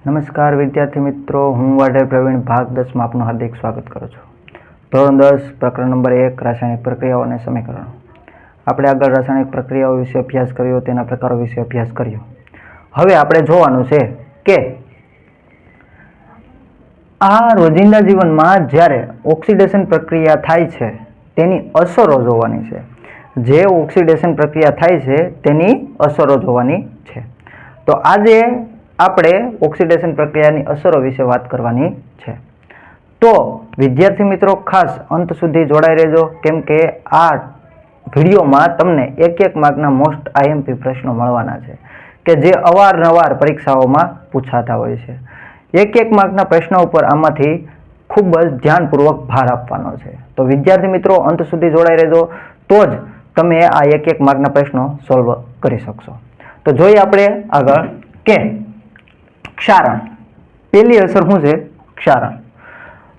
નમસ્કાર વિદ્યાર્થી મિત્રો, હું વાઢેર પ્રવીણ ભાગ 10 માં આપનું હાર્દિક સ્વાગત કરું છું. ધોરણ 10 પ્રકરણ નંબર 1 રાસાયણિક પ્રક્રિયાઓ અને સમીકરણો. આપણે આગળ રાસાયણિક પ્રક્રિયાઓ વિશે અભ્યાસ કર્યો, તેના પ્રકારો વિશે અભ્યાસ કર્યો. હવે આપણે જોવાનું છે કે આ રોજિંદા જીવનમાં જ્યારે ઓક્સિડેશન પ્રક્રિયા થાય છે તેની અસરો જોવાની છે. જે ઓક્સિડેશન પ્રક્રિયા થાય છે તેની અસરો જોવાની છે. તો આજે આપણે ઓક્સિડેશન પ્રક્રિયાની અસરો વિશે વાત કરવાની છે. તો વિદ્યાર્થી મિત્રો ખાસ અંત સુધી જોડાઈ રહેજો, કેમ કે આ વિડીયોમાં તમને એક માર્કના મોસ્ટ આઈએમપી પ્રશ્નો મળવાના છે કે જે અવારનવાર પરીક્ષાઓમાં પૂછાતા હોય છે. એક માર્કના પ્રશ્નો ઉપર આમાંથી ખૂબ જ ધ્યાનપૂર્વક ભાર આપવાનો છે. તો વિદ્યાર્થી મિત્રો અંત સુધી જોડાઈ રહેજો, તો જ તમે આ એક માર્કના પ્રશ્નો સોલ્વ કરી શકશો. તો જોઈએ આપણે આગળ કે ક્ષારણ. પહેલી અસર શું છે? ક્ષારણ.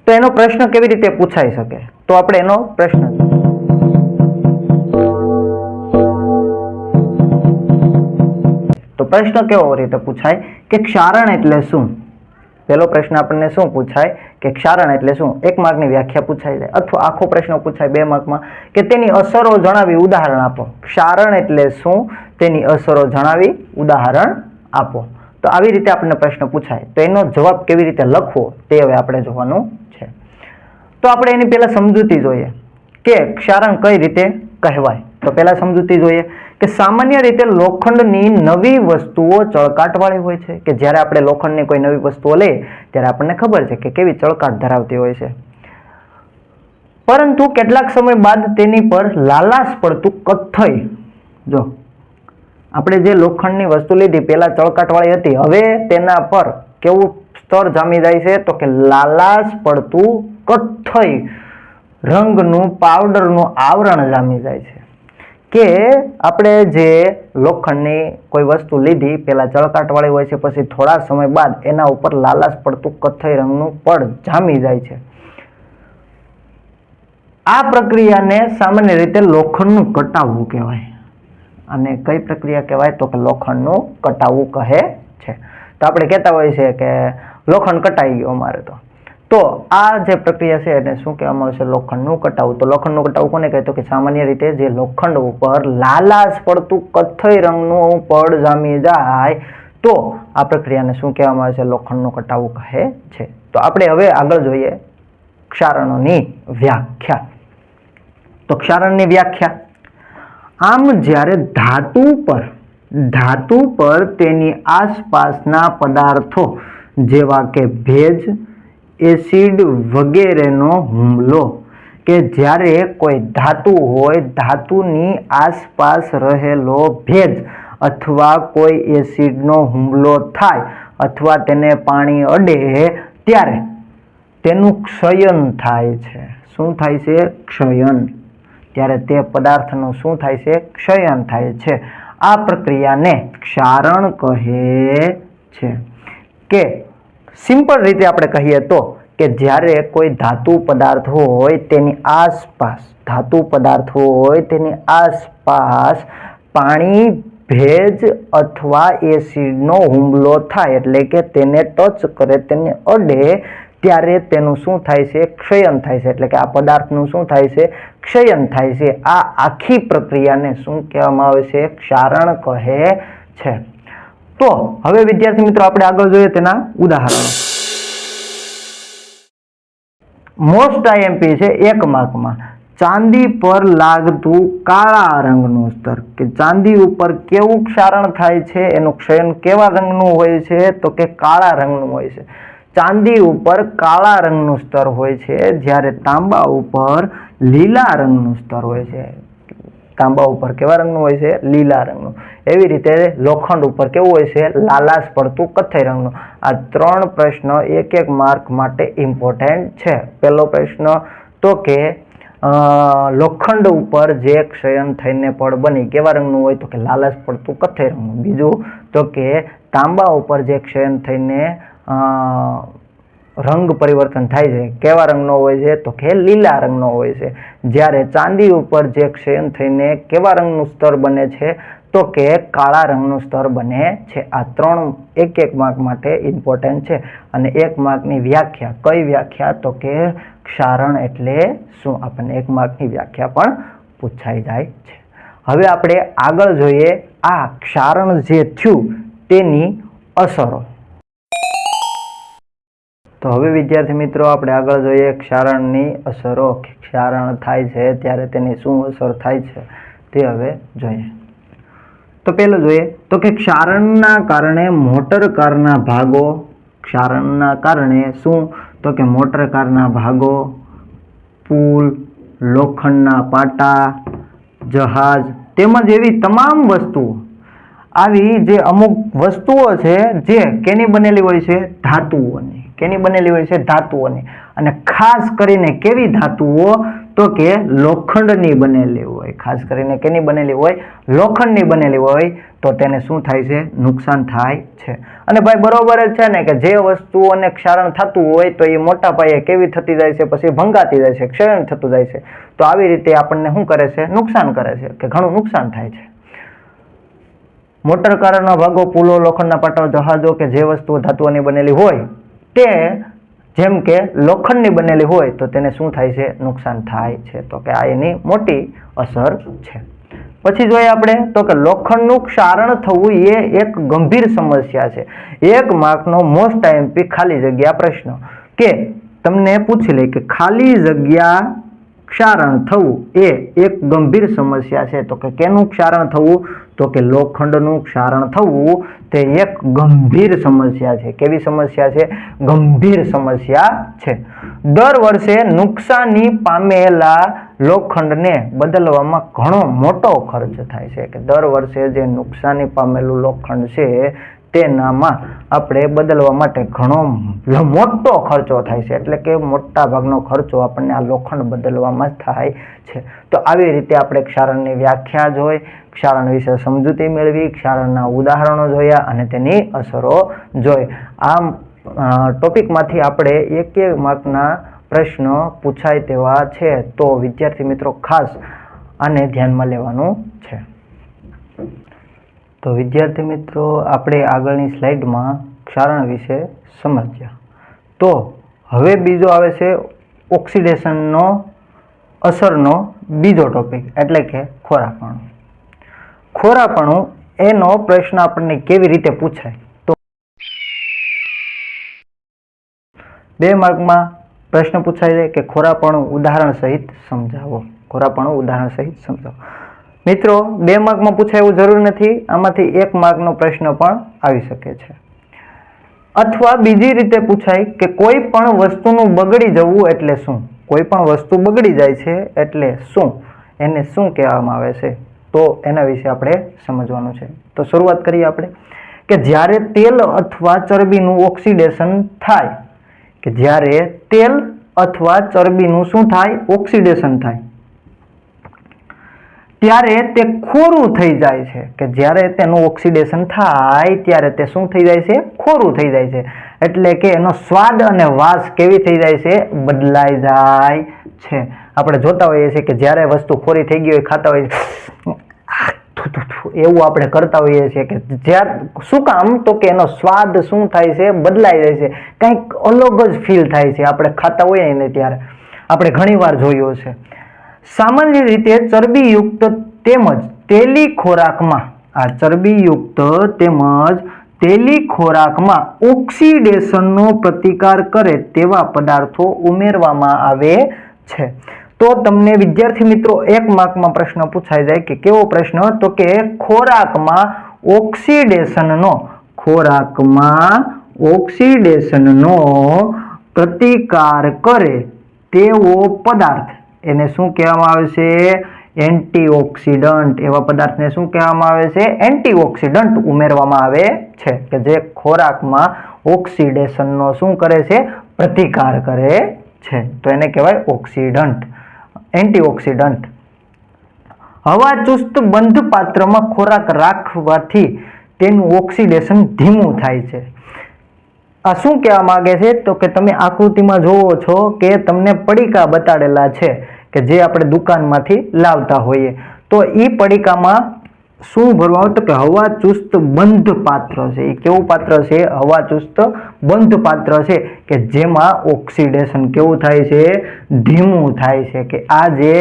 તો એનો પ્રશ્ન કેવી રીતે પૂછાઈ શકે? તો આપણે એનો પ્રશ્ન કેવો રીતે પૂછાય કે ક્ષારણ એટલે શું? પહેલો પ્રશ્ન આપણને શું પૂછાય કે ક્ષારણ એટલે શું? 1 માર્કની વ્યાખ્યા પૂછાઈ જાય, અથવા આખો પ્રશ્ન પૂછાય 2 માર્કમાં કે તેની અસરો જણાવી ઉદાહરણ આપો. ક્ષારણ એટલે શું? તેની અસરો જણાવી ઉદાહરણ આપો. તો આવી રીતે આપણને પ્રશ્ન પૂછાય, તો એનો જવાબ કેવી રીતે લખવો તે હવે આપણે જોવાનું છે. તો આપણે એની પહેલા સમજૂતી જોઈએ કે ક્ષારણ કઈ રીતે કહેવાય. તો પહેલા સમજૂતી જોઈએ કે સામાન્ય રીતે લોખંડની નવી વસ્તુઓ ચળકાટવાળી હોય છે. કે જ્યારે આપણે લોખંડની કોઈ નવી વસ્તુઓ લઈએ ત્યારે આપણને ખબર છે કે કેવી ચળકાટ ધરાવતી હોય છે, પરંતુ કેટલાક સમય બાદ તેની પર લાલાશ પડતું કથ્થઈ, જો આપણે જે લોખંડની વસ્તુ લીધી પહેલા ચળકાટવાળી હતી, હવે તેના પર કેવું સ્તર જામી જાય છે? તો કે લાલાશ પડતું કથ્થઈ રંગનું પાવડરનું આવરણ જામી જાય છે. કે આપણે જે લોખંડની કોઈ વસ્તુ લીધી પહેલા ચળકાટવાળી હોય છે, પછી થોડા સમય બાદ એના ઉપર લાલાશ પડતું કથ્થઈ રંગનું પડ જામી જાય છે. આ પ્રક્રિયાને સામાન્ય રીતે લોખંડનું કટાવવું કહેવાય. અને કઈ પ્રક્રિયા કહેવાય? તો કે લોખંડનું કટાવવું કહે છે. તો આપણે કહેતા હોઈએ છીએ કે લોખંડ કટાઈ ગયો અમારે. તો આ જે પ્રક્રિયા છે એને શું કહેવામાં આવે છે? લોખંડનું કટાવવું. તો લોખંડનું કટાવવું કોને કહે? તો કે સામાન્ય રીતે જે લોખંડ ઉપર લાલાશ પડતું કથ્થઈ રંગનું પડ જામી જાય, તો આ પ્રક્રિયાને શું કહેવામાં આવે છે? લોખંડનું કટાવવું કહે છે. તો આપણે હવે આગળ જોઈએ ક્ષારણોની વ્યાખ્યા. તો ક્ષારણની વ્યાખ્યા, આમ જ્યારે ધાતુ પર તેની આસપાસના પદાર્થો જેવા કે ભેજ, એસિડ વગેરેનો હુમલો, કે જ્યારે કોઈ ધાતુ હોય, ધાતુની આસપાસ રહેલો ભેજ અથવા કોઈ એસિડનો હુમલો થાય અથવા તેને પાણી અડે ત્યારે તેનું ક્ષયન થાય છે. શું થાય છે? ક્ષયન. ત્યારે તે પદાર્થનું શું થાય છે? ક્ષયન થાય છે. આ પ્રક્રિયાને ક્ષારણ કહે છે. કે સિમ્પલ રીતે આપણે કહીએ તો કે જ્યારે કોઈ ધાતુ પદાર્થ હોય તેની આસપાસ પાણી, ભેજ અથવા એસિડનો હુમલો થાય, એટલે કે તેને ટચ કરે, તેને અડે, ત્યારે તેનું શું થાય છે? ક્ષયન થાય છે. એટલે કે આ પદાર્થનું શું થાય છે? ક્ષયન થાય છે. આ આખી પ્રક્રિયાને શું કહેવામાં આવે છે? ક્ષારણ કહે છે. તો હવે વિદ્યાર્થી મિત્રો આપણે આગળ જોઈએ તેના ઉદાહરણો. મોસ્ટ આઈએમપી છે 1 માર્કમાં. ચાંદી પર લાગતું કાળા રંગનું સ્તર. કે ચાંદી ઉપર કેવું ક્ષારણ થાય છે? એનું ક્ષયન કેવા રંગનું હોય છે? તો કે કાળા રંગનું હોય છે. ચાંદી ઉપર કાળા રંગનું સ્તર હોય છે, જ્યારે તાંબા ઉપર લીલા રંગનું સ્તર હોય છે. તાંબા ઉપર કેવા રંગનું હોય છે? લીલા રંગનું. એવી રીતે લોખંડ ઉપર કેવું હોય છે? લાલાશ પડતું કથ્થઈ રંગનું. આ 3 પ્રશ્ન 1 માર્ક માટે ઇમ્પોર્ટન્ટ છે. પહેલો પ્રશ્ન તો કે લોખંડ ઉપર જે ક્ષયન થઈને પડ બની કેવા રંગનું હોય? તો કે લાલાશ પડતું કથ્થઈ રંગનું. બીજું તો કે તાંબા ઉપર જે ક્ષયન થઈને રંગ પરિવર્તન થાય છે કેવા રંગનો હોય છે? તો કે લીલા રંગનો હોય છે. જ્યારે ચાંદી ઉપર જે ક્ષયન થઈને કેવા રંગનું સ્તર બને છે? તો કે કાળા રંગનું સ્તર બને છે. આ 3 એક માર્ક માટે ઇમ્પોર્ટન્ટ છે. અને 1 માર્કની વ્યાખ્યા, કઈ વ્યાખ્યા? તો કે ક્ષારણ એટલે શું? આપણને 1 માર્કની વ્યાખ્યા પણ પૂછાઈ જાય છે. હવે આપણે આગળ જોઈએ આ ક્ષારણ જે થયું તેની અસરો. તો હવે વિદ્યાર્થી મિત્રો આપણે આગળ જોઈએ ક્ષારણની અસરો. ક્ષારણ થાય છે ત્યારે તેની શું અસર થાય છે તે હવે જોઈએ. તો પહેલું જોઈએ તો કે ક્ષારણના કારણે મોટર કારના ભાગો, ક્ષારણના કારણે શું? તો કે મોટર કારના ભાગો, પુલ, લોખંડના પાટા, જહાજ તેમજ એવી તમામ વસ્તુઓ, આવી જે અમુક વસ્તુઓ છે જે કેની બનેલી હોય છે? ધાતુઓની. કેની બનેલી હોય છે? ધાતુઓની. અને ખાસ કરીને કેવી ધાતુઓ? તો કે લોખંડની બનેલી હોય. ખાસ કરીને કેની બનેલી હોય? લોખંડની બનેલી હોય. તો તેને શું થાય છે? નુકસાન થાય છે. અને ભાઈ બરોબર જ છે ને કે જે વસ્તુઓને ક્ષારણ થતું હોય તો એ મોટા પાયે કેવી થતી જાય છે? પછી ભંગાતી જાય છે, ક્ષરણ થતું જાય છે. તો આવી રીતે આપણને શું કરે છે? નુકસાન કરે છે, કે ઘણું નુકસાન થાય છે. મોટર કારના ભાગો, પુલો, લોખંડના પાટાઓ, જહાજો કે જે વસ્તુઓ ધાતુઓની બનેલી હોય તે જેમ કે લોખંડની બનેલી હોય તો તેને શું થાય છે? નુકસાન થાય છે. તો કે આ એની મોટી અસર છે. પછી જોઈએ આપણે તો કે લોખંડનું ક્ષારણ થવું એ એક ગંભીર સમસ્યા છે. 1 માર્કનો મોસ્ટ આઈએમપી ખાલી જગ્યા પ્રશ્ન, કે તમને પૂછી લે કે ખાલી જગ્યા ક્ષારણ થવું એ એક ગંભીર સમસ્યા છે. તો કે કેનું ક્ષારણ થવું? તો કે લોખંડનું ક્ષારણ થવું તે એક ગંભીર સમસ્યા છે. કેવી સમસ્યા છે? ગંભીર સમસ્યા છે. દર વર્ષે નુકસાની પામેલા લોખંડને બદલવામાં ઘણો મોટો ખર્ચ થાય છે. કે દર વર્ષે જે નુકસાની પામેલું લોખંડ છે તેનામાં આપણે બદલવા માટે ઘણો મોટો ખર્ચો થાય છે. એટલે કે મોટા ભાગનો ખર્ચો આપણને આ લોખંડ બદલવામાં થાય છે. તો આવી રીતે આપણે ક્ષારણની વ્યાખ્યા જોઈ, ક્ષારણ વિશે સમજૂતી મેળવી, ક્ષારણના ઉદાહરણો જોયા અને તેની અસરો જોઈ. આમ ટોપિકમાંથી આપણે 1 માર્કના પ્રશ્નો પૂછાય તેવા છે. તો વિદ્યાર્થી મિત્રો ખાસ આને ધ્યાનમાં લેવાનું છે. તો વિદ્યાર્થી મિત્રો આપણે આગળની સ્લાઇડમાં ક્ષારણ વિશે સમજ્યા. તો હવે બીજો આવે છે ઓક્સિડેશનનો અસરનો બીજો ટોપિક, એટલે કે ખોરાપણું. ખોરાપણું એનો પ્રશ્ન આપણને કેવી રીતે પૂછાય? તો 2 માર્કમાં પ્રશ્ન પૂછાય છે કે ખોરાપણું ઉદાહરણ સહિત સમજાવો. ખોરાપણું ઉદાહરણ સહિત સમજાવો. મિત્રો 2 માર્કમાં પૂછાય એવું જરૂર નથી. આમાંથી 1 માર્કનો પ્રશ્ન પણ આવી શકે છે. અથવા બીજી રીતે પૂછાય કે કોઈ પણ વસ્તુનું બગડી જવું એટલે શું? કોઈ પણ વસ્તુ બગડી જાય છે એટલે શું? એને શું કહેવામાં આવે છે? તો એના વિશે આપણે સમજવાનું છે. તો શરૂઆત કરીએ આપણે કે જ્યારે તેલ અથવા ચરબીનું ઓક્સિડેશન થાય, કે જ્યારે તેલ અથવા ચરબીનું શું થાય? ઓક્સિડેશન થાય ત્યારે તે ખોરું થઈ જાય છે. કે જ્યારે તેનું ઓક્સિડેશન થાય ત્યારે તે શું થઈ જાય છે? ખોરું થઈ જાય છે. એટલે કે એનો સ્વાદ અને વાસ કેવી થઈ જાય છે? બદલાઈ જાય છે. આપણે જોતા હોઈએ છીએ કે જ્યારે વસ્તુ ખોરી થઈ ગઈ હોય, ખાતા હોઈએ એવું આપણે કરતા હોઈએ છીએ કે જ્યારે શું કામ? તો કે એનો સ્વાદ શું થાય છે? બદલાઈ જાય છે. કંઈક અલગ જ ફીલ થાય છે આપણે ખાતા હોઈએ ને ત્યારે. આપણે ઘણીવાર જોયું છે. સામાન્ય રીતે ચરબીયુક્ત તેમજ તેલી ખોરાકમાં, આ ચરબીયુક્ત તેમજ તેલી ખોરાકમાં ઓક્સિડેશનનો પ્રતિકાર કરે તેવા પદાર્થો ઉમેરવામાં આવે છે. તો તમને વિદ્યાર્થી મિત્રો 1 માર્કમાં પ્રશ્ન પૂછાઈ જાય કે કેવો પ્રશ્ન? તો કે ખોરાકમાં ઓક્સિડેશનનો પ્રતિકાર કરે તેવો પદાર્થ, એને શું કહેવામાં આવે છે? એન્ટીઓક્સિડન્ટ. એવા પદાર્થને શું કહેવામાં આવે છે? એન્ટીઓક્સિડન્ટ ઉમેરવામાં આવે છે. કે જે ખોરાકમાં ઓક્સિડેશનનો શું કરે છે? પ્રતિકાર કરે છે. તો એને કહેવાય ઓક્સિડન્ટ, એન્ટીઓક્સિડન્ટ. હવા ચુસ્ત બંધ પાત્રમાં ખોરાક રાખવાથી તેનું ઓક્સિડેશન ધીમું થાય છે. આ શું કહેવા માંગે છે? તો કે તમે આકૃતિમાં જોવો છો કે તમને પડીકા બતાડેલા છે કે જે આપણે દુકાનમાંથી લાવતા હોઈએ. તો એ પડીકામાં શું ભરવાનું? તો કે હવા ચુસ્ત બંધ પાત્ર છે. એ કેવું પાત્ર છે? હવા ચુસ્ત બંધ પાત્ર છે કે જેમાં ઓક્સિડેશન કેવું થાય છે? ધીમું થાય છે. કે આ જે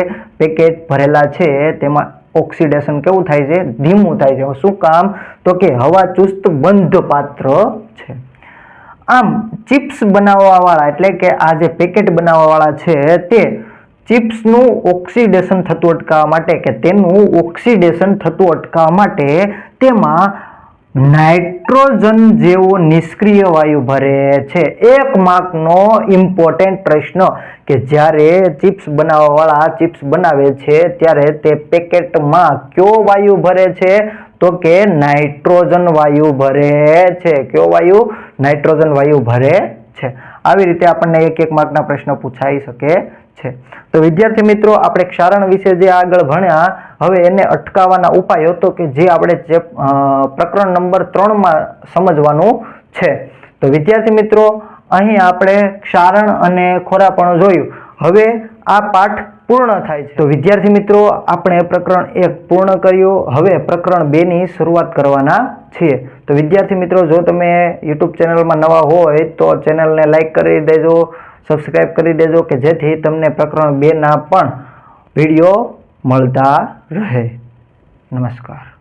પેકેટ ભરેલા છે તેમાં ઓક્સિડેશન કેવું થાય છે? ધીમું થાય છે. શું કામ? તો કે હવા ચુસ્ત બંધ પાત્ર છે. આમ ચિપ્સ બનાવવા વાળા એટલે કે આ જે પેકેટ બનાવવા વાળા છે તે ચિપ્સનું ઓક્સિડેશન થતું અટકાવવા માટે કે તેનું ઓક્સિડેશન થતું અટકાવવા માટે તેમાં નાઇટ્રોજન જેવો નિષ્ક્રિય વાયુ ભરે છે. 1 માર્કનો ઇમ્પોર્ટન્ટ પ્રશ્ન કે જ્યારે ચિપ્સ બનાવવા વાળા ચિપ્સ બનાવે છે ત્યારે તે પેકેટમાં કયો વાયુ ભરે છે? તો કે નાઇટ્રોજન વાયુ ભરે છે. કયો વાયુ? નાઇટ્રોજન વાયુ ભરે છે. આવી રીતે આપણને 1 માર્કના પ્રશ્ન પૂછાઈ શકે છે. તો વિદ્યાર્થી મિત્રો, આપણે ક્ષારણ વિશે જે આગળ ભણ્યા, હવે એને અટકાવવાના ઉપાયો તો કે જે આપણે પ્રકરણ નંબર 3માં સમજવાનું છે. તો વિદ્યાર્થી મિત્રો, અહીં આપણે ક્ષારણ અને ખોરાપણું જોયું. હવે આ પાઠ પૂર્ણ થાય છે. તો વિદ્યાર્થી મિત્રો, આપણે પ્રકરણ 1 પૂર્ણ કર્યું. હવે પ્રકરણ 2 ની શરૂઆત કરવાના છીએ. તો વિદ્યાર્થી મિત્રો, જો તમે YouTube ચેનલમાં નવા હોય તો ચેનલને લાઈક કરી દેજો, સબસ્ક્રાઇબ કરી દેજો કે જેથી તમને પ્રકરણ 2 ના પણ વિડીયો મળતા રહે. નમસ્કાર.